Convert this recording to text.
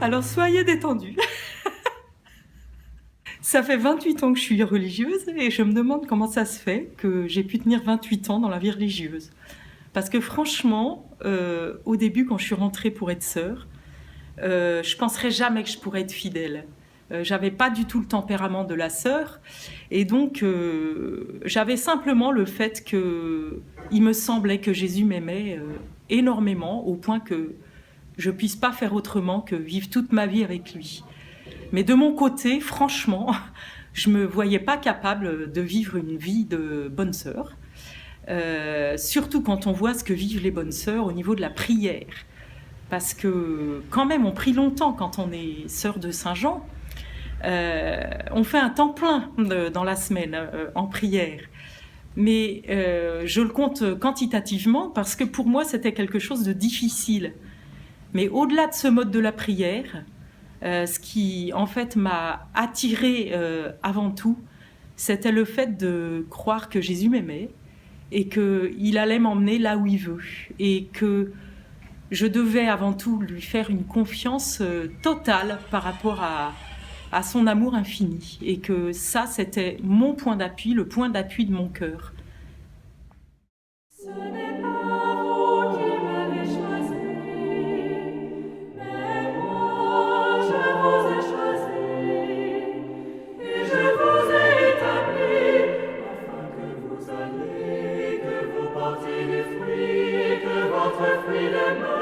Alors soyez détendus. Ça fait 28 ans que je suis religieuse et je me demande comment ça se fait que j'ai pu tenir 28 ans dans la vie religieuse. Parce que franchement, au début, quand je suis rentrée pour être sœur, je penserais jamais que je pourrais être fidèle. J'avais pas du tout le tempérament de la sœur, et donc j'avais simplement le fait que il me semblait que Jésus m'aimait énormément, au point que je puisse pas faire autrement que vivre toute ma vie avec lui. Mais de mon côté, franchement, je me voyais pas capable de vivre une vie de bonne sœur. Surtout quand on voit ce que vivent les bonnes sœurs au niveau de la prière. Parce que quand même, on prie longtemps quand on est sœur de Saint-Jean. On fait un temps plein dans la semaine en prière. Mais je le compte quantitativement parce que pour moi, c'était quelque chose de difficile. Mais au-delà de ce mode de la prière, ce qui en fait m'a attirée avant tout, c'était le fait de croire que Jésus m'aimait et qu'il allait m'emmener là où il veut. Et que je devais avant tout lui faire une confiance totale par rapport à son amour infini. Et que ça, c'était mon point d'appui, le point d'appui de mon cœur. Ce n'est pas vous qui m'avez choisi, mais moi je vous ai choisi, et je vous ai établi, afin que vous alliez, que vous portiez du fruit, et que votre fruit demeure.